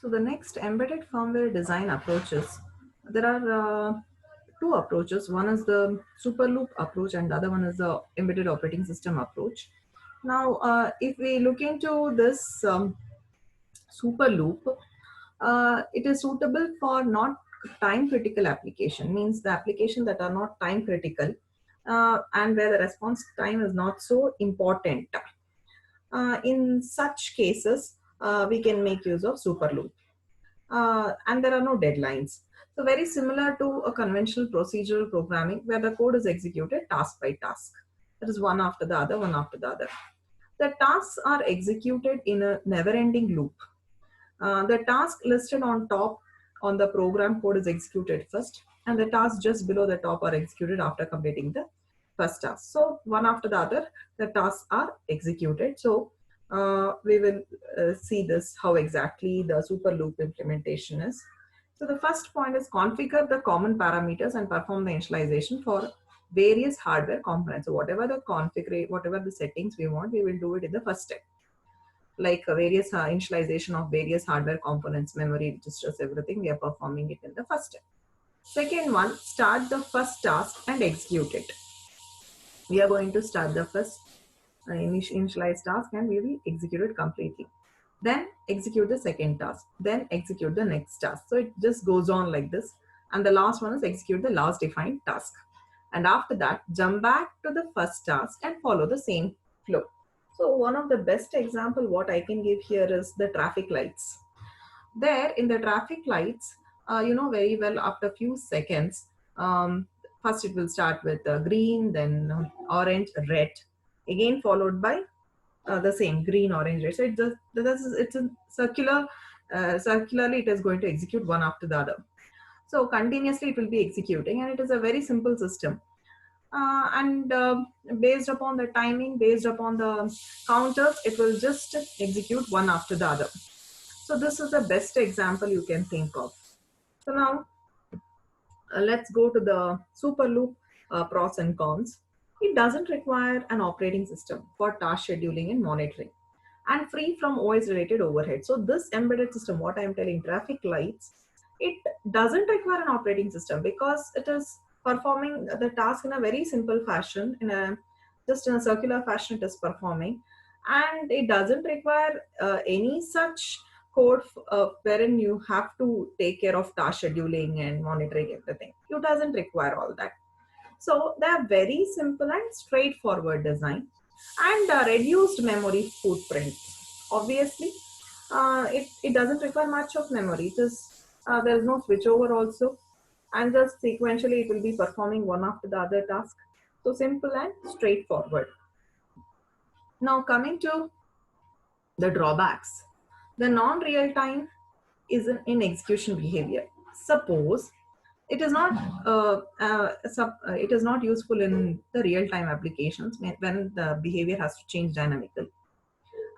So the next embedded firmware design approaches, there are two approaches. One is the super loop approach and the other one is the embedded operating system approach. Now, if we look into this super loop, it is suitable for not time critical application, means the application that are not time critical and where the response time is not so important. In such cases, we can make use of super loop. And there are no deadlines. So very similar to a conventional procedural programming where the code is executed task by task. That is one after the other, one after the other. The tasks are executed in a never-ending loop. The task listed on top on the program code is executed first, and the tasks just below the top are executed after completing the first task. So one after the other, the tasks are executed. So we will see this, how exactly the super loop implementation is. So the first point is configure the common parameters and perform the initialization for various hardware components. So whatever the whatever the settings we want, we will do it in the first step, like various initialization of various hardware components, memory, registers, everything, we are performing it in the first step. Second one, start the first task and execute it. We are going to start the first initialized task and we will execute it completely. Then execute the second task, then execute the next task. So it just goes on like this. And the last one is execute the last defined task. And after that, jump back to the first task and follow the same flow. So one of the best example what I can give here is the traffic lights. There in the traffic lights, you know very well after a few seconds, first it will start with green, then orange, red, again followed by the same green, orange, red. So it's a circular, circularly it is going to execute one after the other. So continuously it will be executing, and it is a very simple system. And based upon the timing, based upon the counters, it will just execute one after the other. So this is the best example you can think of. So now let's go to the super loop pros and cons. It doesn't require an operating system for task scheduling and monitoring, and free from OS related overhead. So this embedded system, what I'm telling, traffic lights, it doesn't require an operating system because it is performing the task in a very simple fashion, in a just in a circular fashion it is performing, and it doesn't require any such code wherein you have to take care of task scheduling and monitoring everything. It doesn't require all that. So they are very simple and straightforward design, and reduced memory footprint. Obviously, it doesn't require much of memory. It is there is no switchover also, and just sequentially it will be performing one after the other task. So simple and straightforward. Now coming to the drawbacks, the non-real time is in execution behavior. Suppose it is not it is not useful in the real-time applications when the behavior has to change dynamically.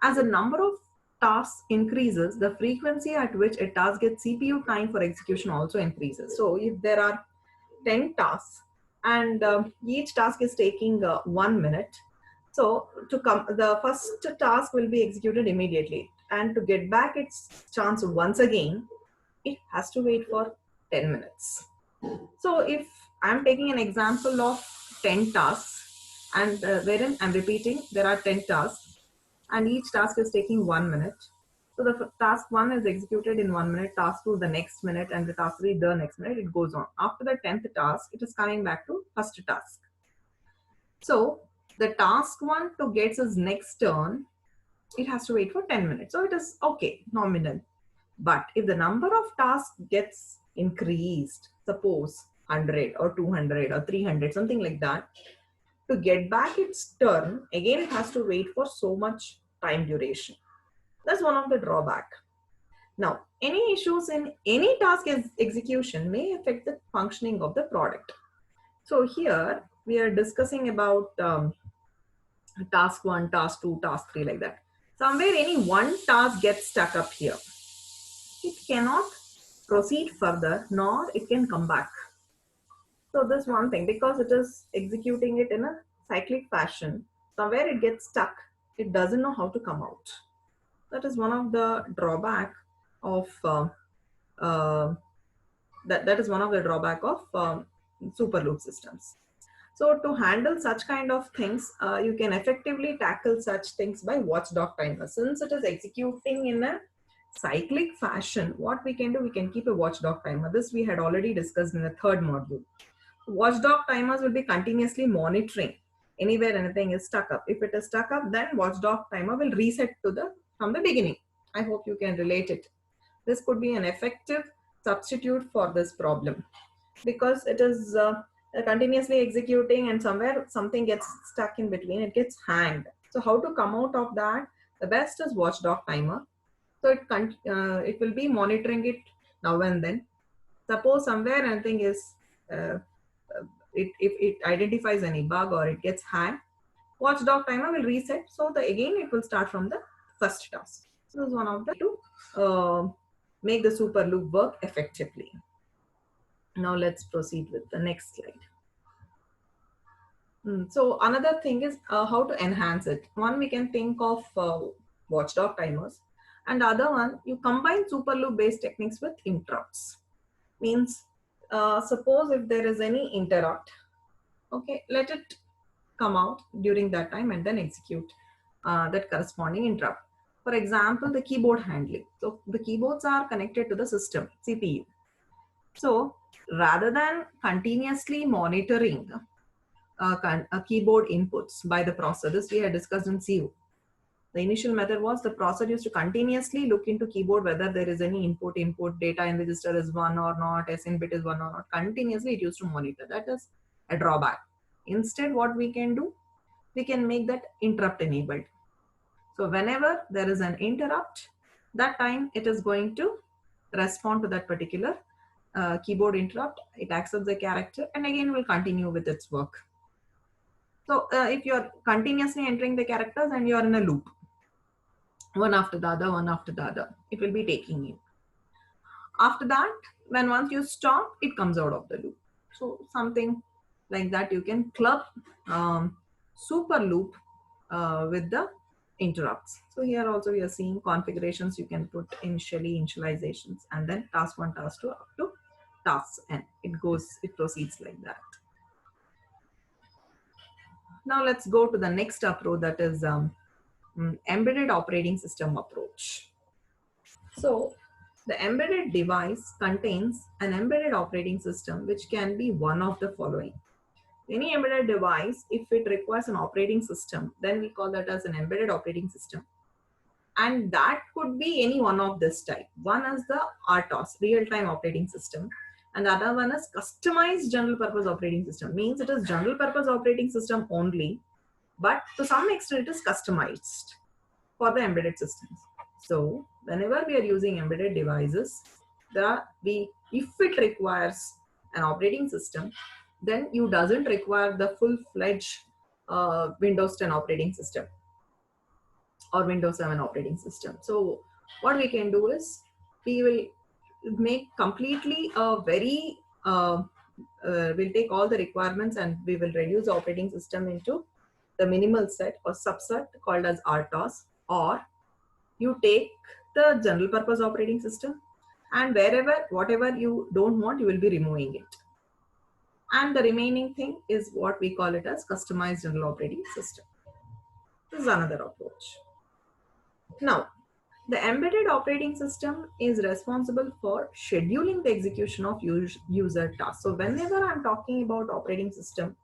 As the number of tasks increases, the frequency at which a task gets CPU time for execution also increases. So if there are 10 tasks and each task is taking 1 minute, so to come, the first task will be executed immediately, and to get back its chance once again, it has to wait for 10 minutes. So if I'm taking an example of 10 tasks, and wherein I'm repeating, there are 10 tasks and each task is taking 1 minute. So the task 1 is executed in 1 minute, task 2 the next minute, and the task 3 the next minute. It goes on. After the 10th task, it is coming back to first task. So the task 1 to get its next turn, it has to wait for 10 minutes. So it is okay, nominal. But if the number of tasks gets increased, suppose 100 or 200 or 300, something like that, to get back its turn, again it has to wait for so much time duration. That's one of the drawback. Now, any issues in any task execution may affect the functioning of the product. So here we are discussing about task 1, task 2, task 3, like that. Somewhere any one task gets stuck up here. It cannot proceed further, nor it can come back. So this one thing, because it is executing it in a cyclic fashion, somewhere it gets stuck. It doesn't know how to come out. That is one of the drawback of that is one of the drawback of super loop systems. So to handle such kind of things, you can effectively tackle such things by watchdog timer. Since it is executing in a cyclic fashion, what we can do, we can keep a watchdog timer. This we had already discussed in the third module. Watchdog timers will be continuously monitoring anywhere anything is stuck up. If it is stuck up, then watchdog timer will reset to the from the beginning. I hope you can relate it. This could be an effective substitute for this problem because it is continuously executing and somewhere something gets stuck in between, it gets hanged. So how to come out of that? The best is watchdog timer. So it will be monitoring it now and then. Suppose somewhere anything is uh, if it identifies any bug or it gets hanged, watchdog timer will reset. So again it will start from the first task. So this is one of the to make the super loop work effectively. Now let's proceed with the next slide. So another thing is how to enhance it. One, we can think of watchdog timers, and the other one, you combine super loop based techniques with interrupts. Means suppose if there is any interrupt, okay, let it come out during that time and then execute that corresponding interrupt. For example, the keyboard handling. So the keyboards are connected to the system, CPU. So rather than continuously monitoring keyboard inputs by the processor, this we had discussed in CU. The initial method was the processor used to continuously look into keyboard whether there is any input data in register is 1 or not, SN bit is 1 or not. Continuously it used to monitor. That is a drawback. Instead, what we can do, we can make that interrupt enabled. So whenever there is an interrupt, that time it is going to respond to that particular keyboard interrupt. It accepts the character and again will continue with its work. So if you're continuously entering the characters and you're in a loop, one after the other, one after the other, it will be taking you. After that, when once you stop, it comes out of the loop. So something like that, you can club super loop with the interrupts. So here also we are seeing configurations. You can put initializations and then task 1, task 2 up to task n. It proceeds like that. Now let's go to the next approach, that is embedded operating system approach. So the embedded device contains an embedded operating system which can be one of the following. Any embedded device, if it requires an operating system, then we call that as an embedded operating system. And that could be any one of this type. One is the RTOS, real-time operating system. And the other one is customized general purpose operating system. Means it is general purpose operating system only, but to some extent it is customized for the embedded systems. So whenever we are using embedded devices, if it requires an operating system, then you doesn't require the full-fledged Windows 10 operating system or Windows 7 operating system. So what we can do is we will make completely a very we'll take all the requirements and we will reduce the operating system into the minimal set or subset called as RTOS, or you take the general purpose operating system and whatever you don't want, you will be removing it. And the remaining thing is what we call it as customized general operating system. This is another approach. Now, the embedded operating system is responsible for scheduling the execution of user tasks. So whenever I'm talking about operating system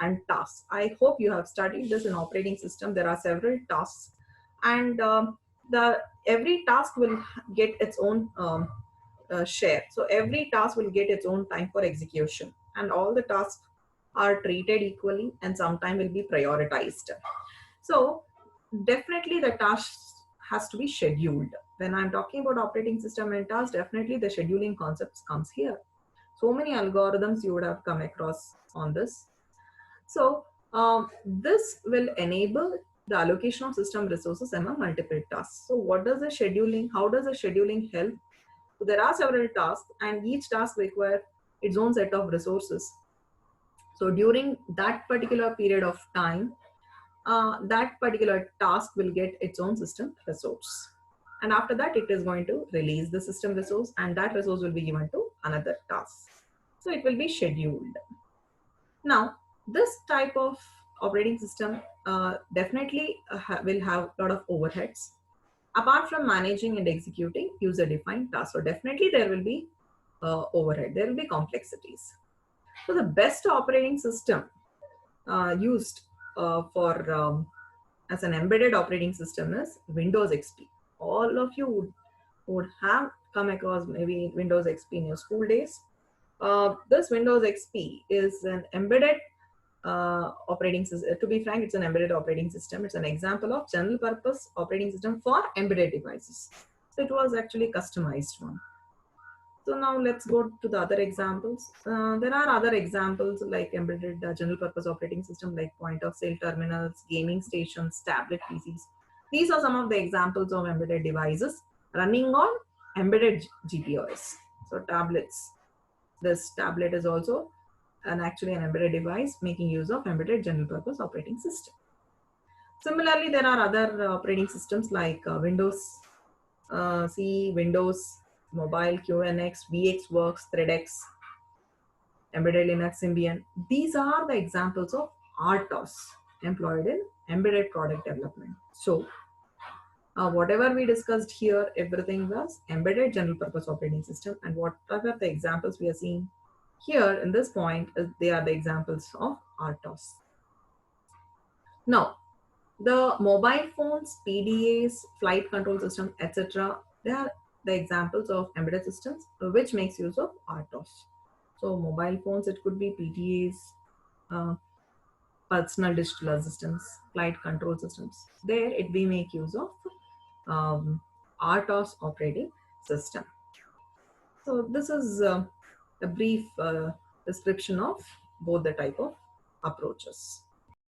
and tasks, I hope you have studied this in operating system. There are several tasks and every task will get its own share. So every task will get its own time for execution and all the tasks are treated equally and sometime will be prioritized. So definitely the task has to be scheduled. When I'm talking about operating system and tasks, definitely the scheduling concepts comes here. So many algorithms you would have come across on this. So this will enable the allocation of system resources among multiple tasks. So what does the scheduling, how does the scheduling help? So there are several tasks and each task requires its own set of resources. So during that particular period of time, that particular task will get its own system resource. and after that it is going to release the system resource, and that resource will be given to another task. So it will be scheduled. Now, this type of operating system definitely will have a lot of overheads. Apart from managing and executing user-defined tasks, so definitely there will be overhead, there will be complexities. So the best operating system used for as an embedded operating system is Windows XP. All of you would have come across maybe Windows XP in your school days. This Windows XP is an embedded operating system. To be frank, it's an embedded operating system. It's an example of general purpose operating system for embedded devices. So it was actually customized one. So now let's go to the other examples. There are other examples like embedded general purpose operating system like point of sale terminals, gaming stations, tablet PCs. These are some of the examples of embedded devices running on embedded GPOs. So tablets. This tablet is also actually an embedded device making use of embedded general purpose operating system. Similarly, there are other operating systems like Windows C, Windows Mobile, QNX, VxWorks, ThreadX, Embedded Linux, Symbian. These are the examples of RTOS employed in embedded product development. So, whatever we discussed here, everything was embedded general purpose operating system, and whatever the examples we are seeing here in this point, they are the examples of RTOS. Now, the mobile phones, PDAs, flight control system, etc., they are the examples of embedded systems which makes use of RTOS. So mobile phones, it could be PDAs, personal digital assistants, flight control systems. There it we make use of RTOS operating system. So this is a brief description of both the type of approaches.